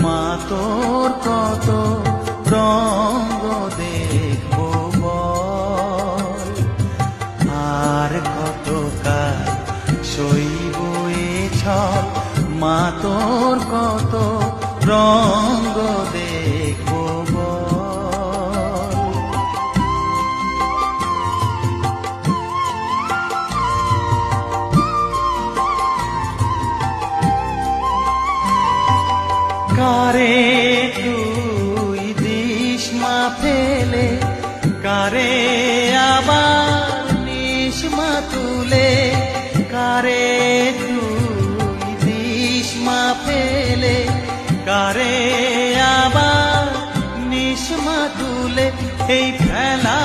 মা তোর কত রঙ্গ দেখবো বল, আর কত কাল সইব এ ছল, মা তোর কত রঙ্গ দেখবো বল। কারে তুই দিস মা ফেলে, কারে আবার নিস মা তুলে, কারে তুই দিস মা ফেলে, কারে আবার নিস মা তুলে, এই ফেলা